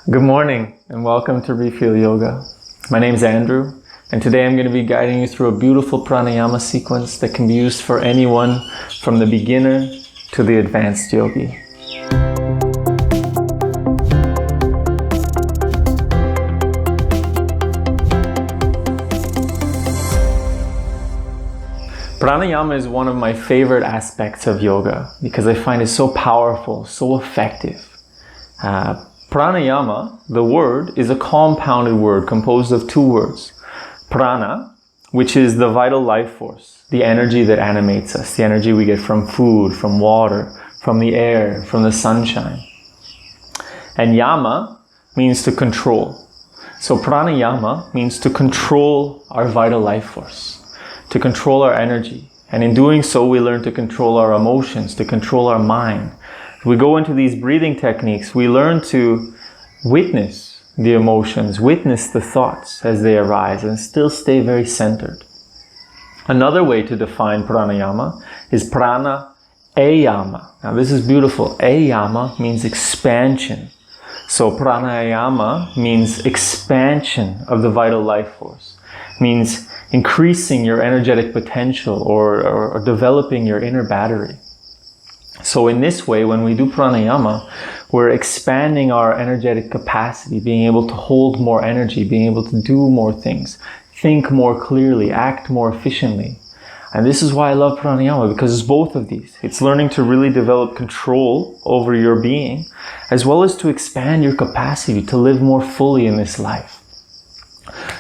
Good morning and welcome to Refeel Yoga. My name is Andrew and today I'm going to be guiding you through a beautiful pranayama sequence that can be used for anyone from the beginner to the advanced yogi. Pranayama is one of my favorite aspects of yoga because I find it so powerful, so effective. Pranayama, the word, is a compounded word composed of two words. Prana, which is the vital life force, the energy that animates us, the energy we get from food, from water, from the air, from the sunshine. And yama means to control. So pranayama means to control our vital life force, to control our energy. And in doing so, we learn to control our emotions, to control our mind. We go into these breathing techniques, we learn to witness the emotions, witness the thoughts as they arise, and still stay very centered. Another way to define pranayama is pranayama. Now this is beautiful. Ayama means expansion. So pranayama means expansion of the vital life force, means increasing your energetic potential or developing your inner battery. So in this way, when we do pranayama, we're expanding our energetic capacity, being able to hold more energy, being able to do more things, think more clearly, act more efficiently. And this is why I love pranayama, because it's both of these. It's learning to really develop control over your being, as well as to expand your capacity to live more fully in this life.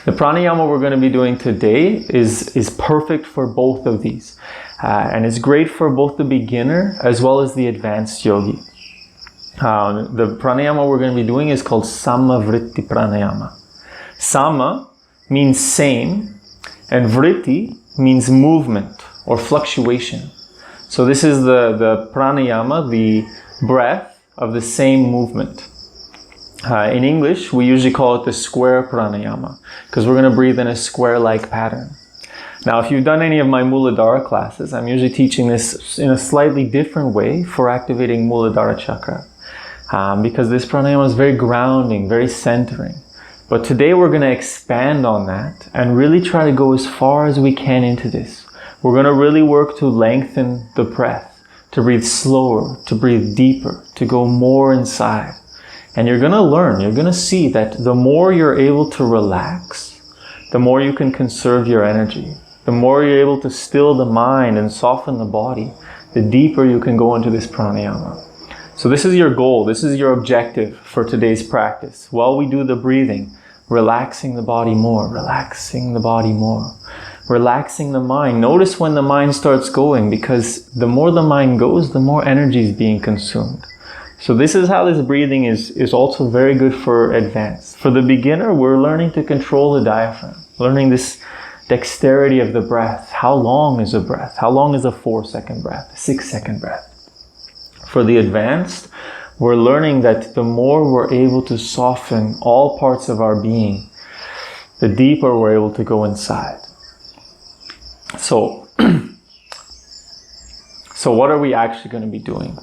The pranayama we're going to be doing today is perfect for both of these. And it's great for both the beginner as well as the advanced yogi. The pranayama we're going to be doing is called Sama Vritti Pranayama. Sama means same, and vritti means movement or fluctuation. So this is the pranayama, the breath of the same movement. In English, we usually call it the square pranayama because we're going to breathe in a square-like pattern. Now, if you've done any of my Muladhara classes, I'm usually teaching this in a slightly different way for activating Muladhara chakra because this pranayama is very grounding, very centering. But today we're going to expand on that and really try to go as far as we can into this. We're going to really work to lengthen the breath, to breathe slower, to breathe deeper, to go more inside. And you're going to learn, you're going to see that the more you're able to relax, the more you can conserve your energy. The more you're able to still the mind and soften the body, the deeper you can go into this pranayama. So this is your goal, this is your objective for today's practice. While we do the breathing, relaxing the body more, relaxing the body more, relaxing the mind. Notice when the mind starts going, because the more the mind goes, the more energy is being consumed. So this is how this breathing is also very good for advanced. For the beginner, we're learning to control the diaphragm, learning this dexterity of the breath. How long is a breath? How long is a 4-second breath, a 6-second breath? For the advanced, we're learning that the more we're able to soften all parts of our being, the deeper we're able to go inside. So what are we actually going to be doing?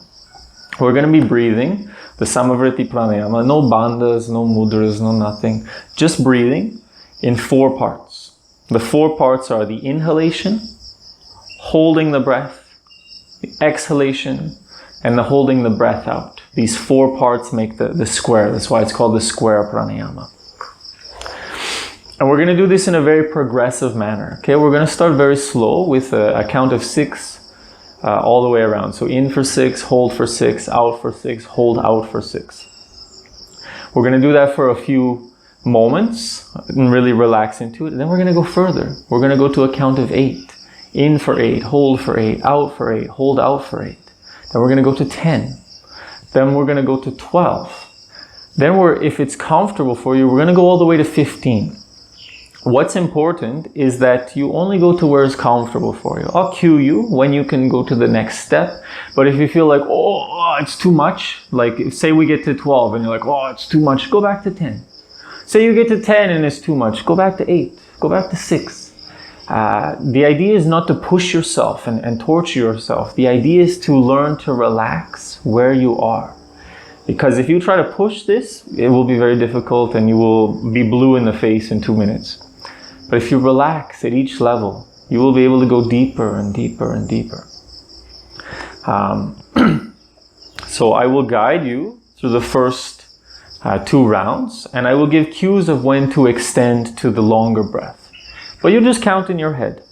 We're going to be breathing the Sama Vritti Pranayama, no bandhas, no mudras, no nothing. Just breathing in 4 parts. The 4 parts are the inhalation, holding the breath, the exhalation, and the holding the breath out. These 4 parts make the square. That's why it's called the square pranayama. And we're going to do this in a very progressive manner. Okay, we're going to start very slow with a count of 6. All the way around. So in for 6, hold for 6, out for 6, hold out for 6. We're going to do that for a few moments and really relax into it. And then we're going to go further. We're going to go to a count of 8. In for 8, hold for 8, out for 8, hold out for 8. Then we're going to go to 10. Then we're going to go to 12. Then if it's comfortable for you, we're going to go all the way to 15. What's important is that you only go to where it's comfortable for you. I'll cue you when you can go to the next step. But if you feel like, oh, it's too much, like say we get to 12 and you're like, oh, it's too much, go back to 10. Say you get to 10 and it's too much, go back to 8, go back to 6. The idea is not to push yourself and torture yourself. The idea is to learn to relax where you are. Because if you try to push this, it will be very difficult and you will be blue in the face in 2 minutes. But if you relax at each level, you will be able to go deeper and deeper and deeper. So I will guide you through the first 2 rounds, and I will give cues of when to extend to the longer breath. But you just count in your head.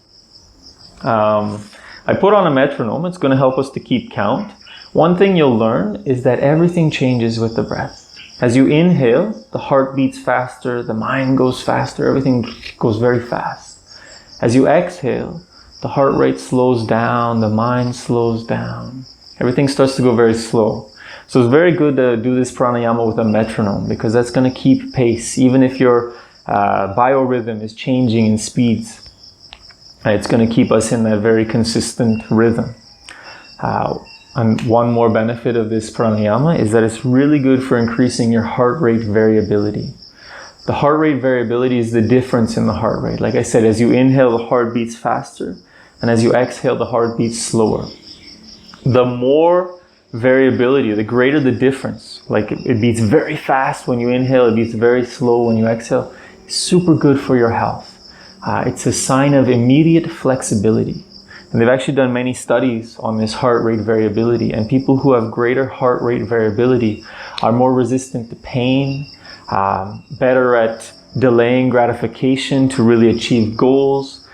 I put on a metronome. It's going to help us to keep count. One thing you'll learn is that everything changes with the breath. As you inhale, the heart beats faster, the mind goes faster, everything goes very fast. As you exhale, the heart rate slows down, the mind slows down. Everything starts to go very slow. So it's very good to do this pranayama with a metronome, because that's going to keep pace. Even if your biorhythm is changing in speeds, it's going to keep us in that very consistent rhythm. And one more benefit of this pranayama is that it's really good for increasing your heart rate variability. The heart rate variability is the difference in the heart rate. Like I said, as you inhale, the heart beats faster, and as you exhale, the heart beats slower. The more variability, the greater the difference. Like it beats very fast when you inhale, it beats very slow when you exhale. It's super good for your health. It's a sign of immediate flexibility. And they've actually done many studies on this heart rate variability. And people who have greater heart rate variability are more resistant to pain, better at delaying gratification to really achieve goals.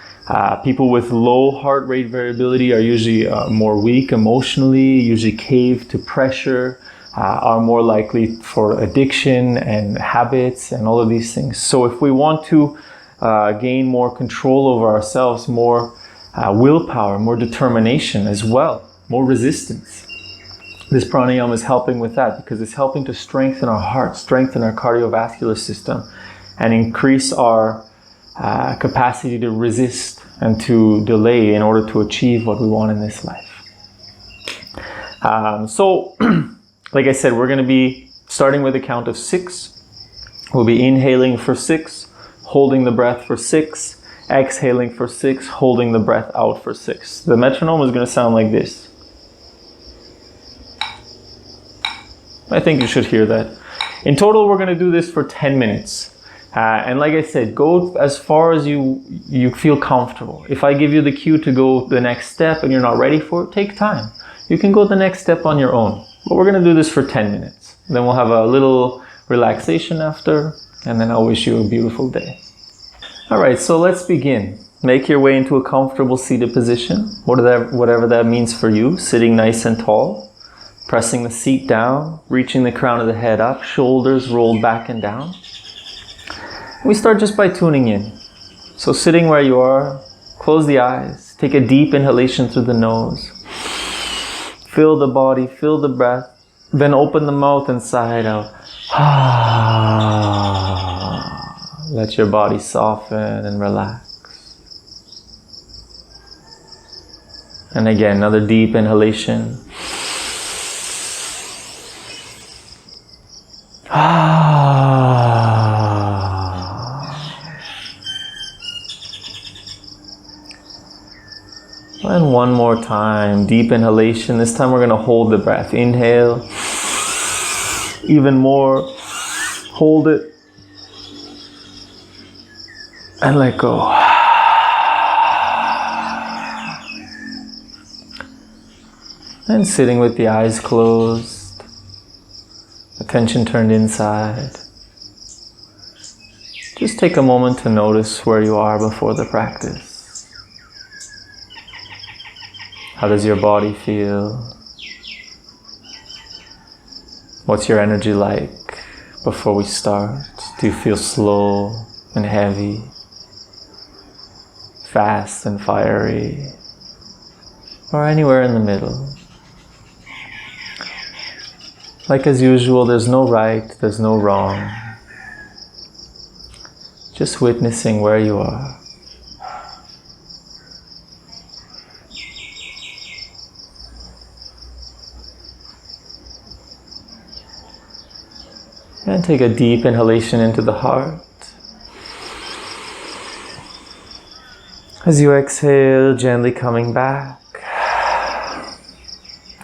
People with low heart rate variability are usually more weak emotionally, usually cave to pressure, are more likely for addiction and habits and all of these things. So if we want to gain more control over ourselves, more willpower, more determination as well, more resistance, this pranayama is helping with that, because it's helping to strengthen our heart, strengthen our cardiovascular system, and increase our capacity to resist and to delay in order to achieve what we want in this life. So, like I said, we're going to be starting with a count of 6. We'll be inhaling for 6, holding the breath for 6, exhaling for 6, holding the breath out for 6. The metronome is going to sound like this. I think you should hear that. In total, we're going to do this for 10 minutes. And like I said, go as far as you feel comfortable. If I give you the cue to go the next step and you're not ready for it, take time. You can go the next step on your own. But we're going to do this for 10 minutes. Then we'll have a little relaxation after, and then I'll wish you a beautiful day. All right, so let's begin. Make your way into a comfortable seated position, whatever that means for you. Sitting nice and tall, pressing the seat down, reaching the crown of the head up, shoulders rolled back and down. We start just by tuning in. So sitting where you are, close the eyes, take a deep inhalation through the nose. Fill the body, fill the breath, then open the mouth and sigh it out. Let your body soften and relax. And again, another deep inhalation. And one more time, deep inhalation. This time we're going to hold the breath. Inhale. Even more. Hold it. And let go. And sitting with the eyes closed, attention turned inside. Just take a moment to notice where you are before the practice. How does your body feel? What's your energy like before we start? Do you feel slow and heavy? Fast and fiery? Or anywhere in the middle? Like as usual, there's no right, there's no wrong. Just witnessing where you are. And take a deep inhalation into the heart. As you exhale, gently coming back.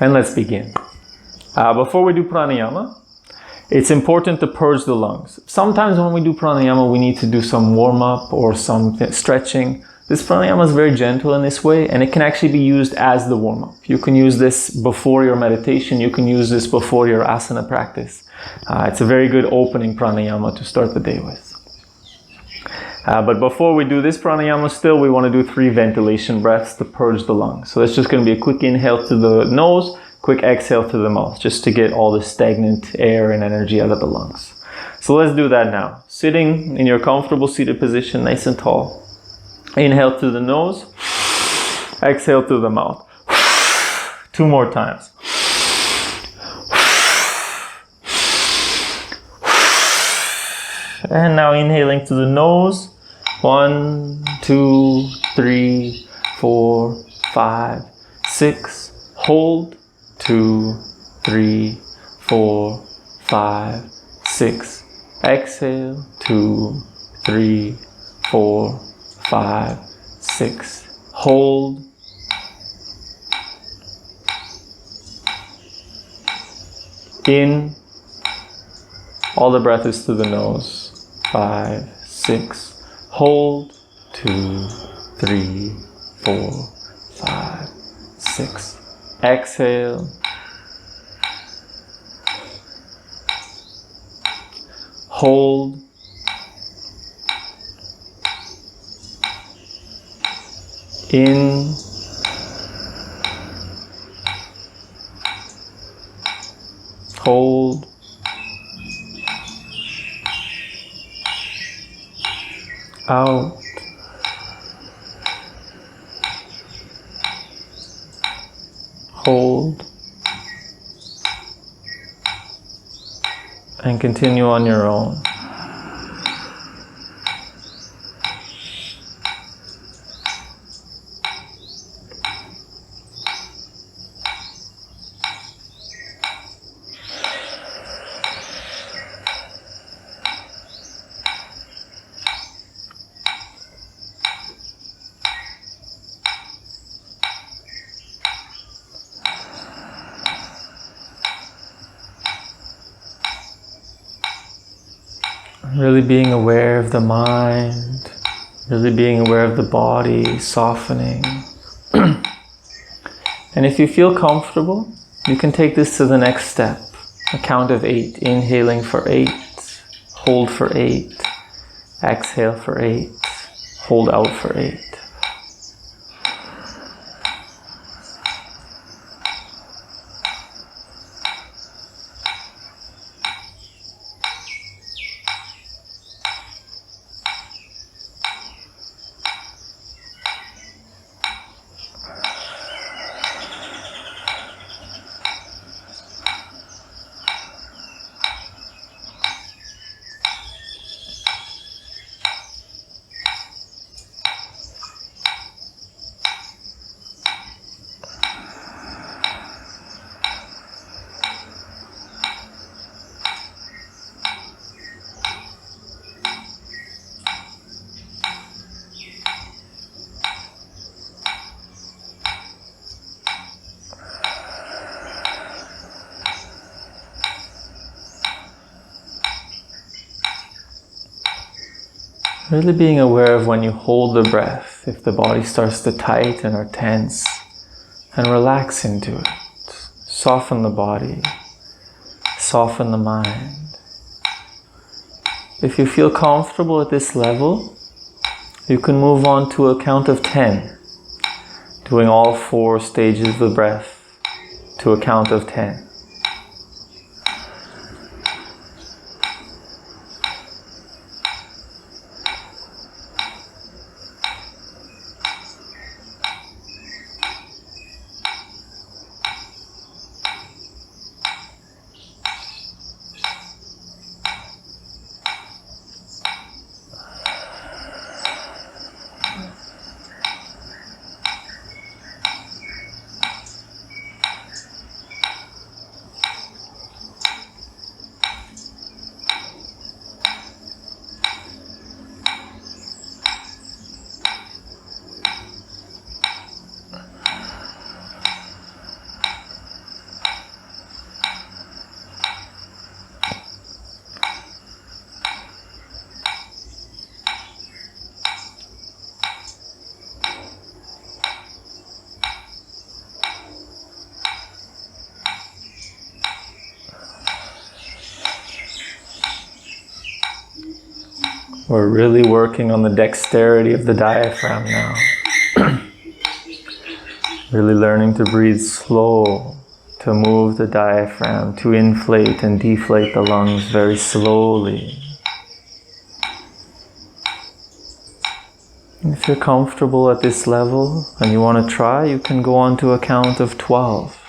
And let's begin. Before we do pranayama, It's important to purge the lungs. Sometimes when we do pranayama, we need to do some warm-up or some stretching. This pranayama is very gentle in this way, and it can actually be used as the warm-up. You can use this before your meditation. You can use this before your asana practice. It's a very good opening pranayama to start the day with. But before we do this pranayama still, we want to do 3 ventilation breaths to purge the lungs. So it's just going to be a quick inhale to the nose, quick exhale to the mouth, just to get all the stagnant air and energy out of the lungs. So let's do that now. Sitting in your comfortable seated position, nice and tall. Inhale through the nose, exhale through the mouth. 2 more times. And now inhaling through the nose. 1, 2, 3, 4, 5, 6. Hold. 2, 3, 4, 5, 6. Exhale. 2, 3, 4, 5, 6. Hold. In. All the breath is through the nose. 5, 6. Hold. 2, 3, 4, 5, 6. Exhale. Hold. In. Hold. Out. Hold. And continue on your own. Really being aware of the mind, really being aware of the body, softening. And if you feel comfortable, you can take this to the next step. A count of 8. Inhaling for 8, hold for 8, exhale for 8, hold out for 8. Really being aware of when you hold the breath, if the body starts to tighten or tense, and relax into it. Soften the body, soften the mind. If you feel comfortable at this level, you can move on to a count of 10, doing all 4 stages of the breath to a count of 10. We're really working on the dexterity of the diaphragm now. Really learning to breathe slow, to move the diaphragm, to inflate and deflate the lungs very slowly. And if you're comfortable at this level and you want to try, you can go on to a count of 12.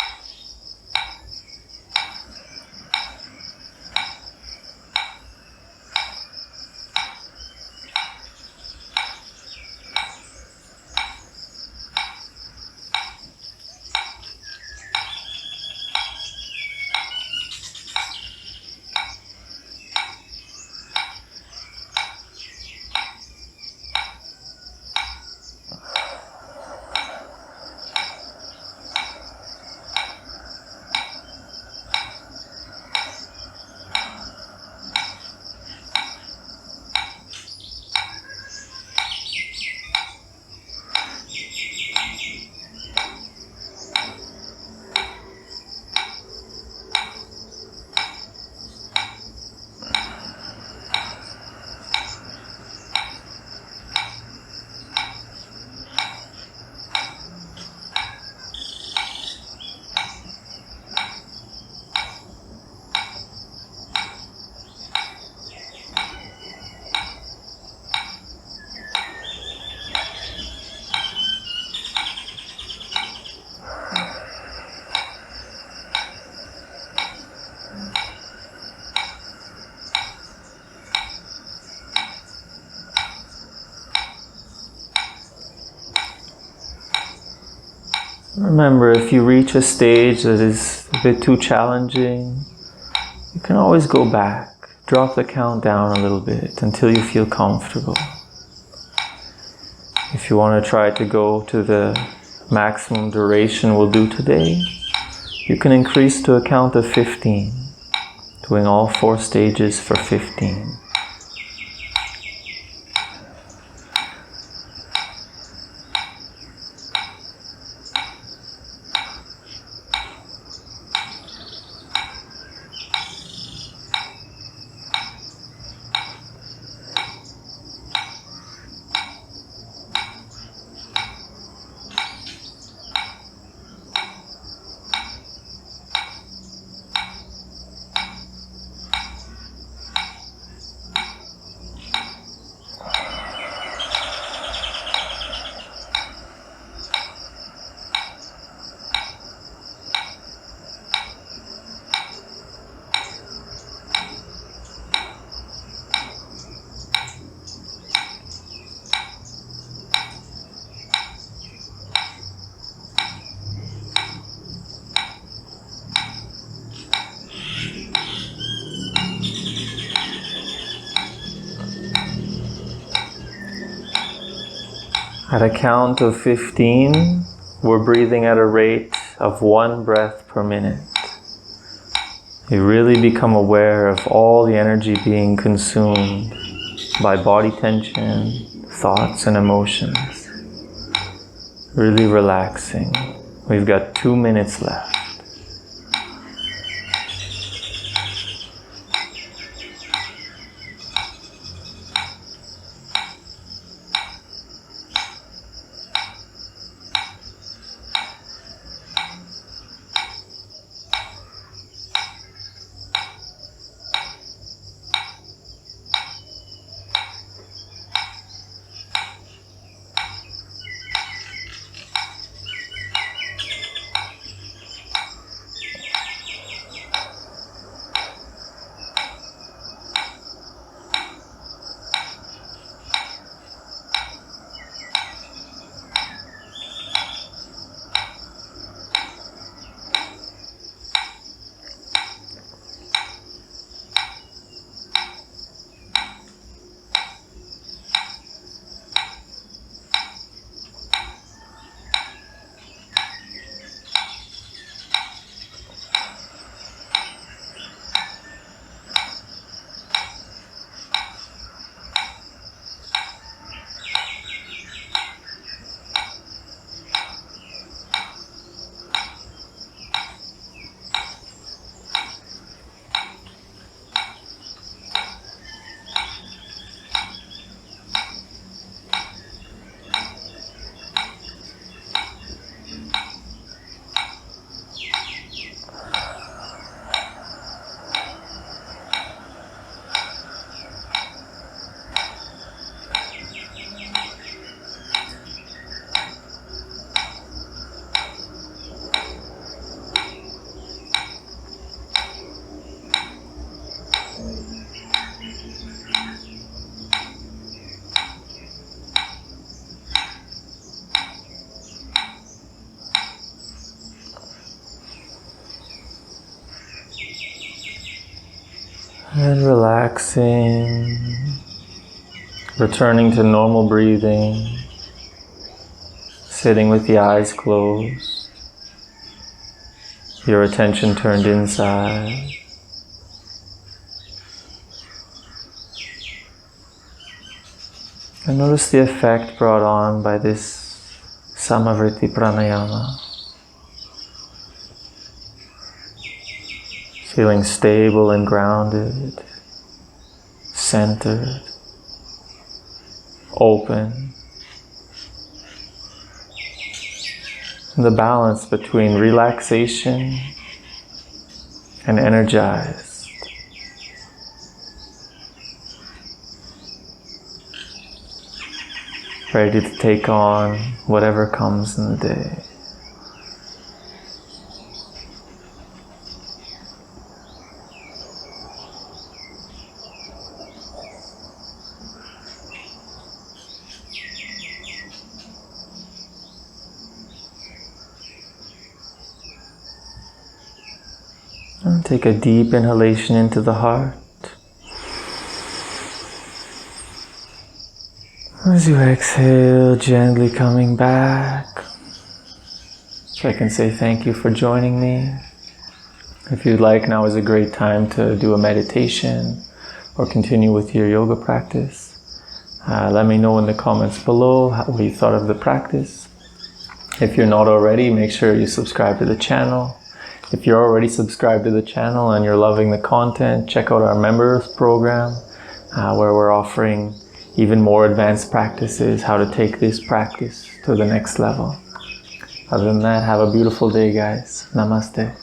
Remember, if you reach a stage that is a bit too challenging, you can always go back. Drop the count down a little bit until you feel comfortable. If you want to try to go to the maximum duration we'll do today, you can increase to a count of 15, doing all 4 stages for 15. At a count of 15, we're breathing at a rate of 1 breath per minute. You really become aware of all the energy being consumed by body tension, thoughts and emotions. Really relaxing. We've got 2 minutes left. relaxing, returning to normal breathing, sitting with the eyes closed, your attention turned inside. And notice the effect brought on by this Sama Vritti Pranayama. Feeling stable and grounded, centered, open. And the balance between relaxation and energized. Ready to take on whatever comes in the day. And take a deep inhalation into the heart. As you exhale, gently coming back. So I can say thank you for joining me. If you'd like, now is a great time to do a meditation or continue with your yoga practice. Let me know in the comments below what you thought of the practice. If you're not already, make sure you subscribe to the channel. If you're already subscribed to the channel and you're loving the content, check out our members program where we're offering even more advanced practices, how to take this practice to the next level. Other than that, have a beautiful day, guys. Namaste.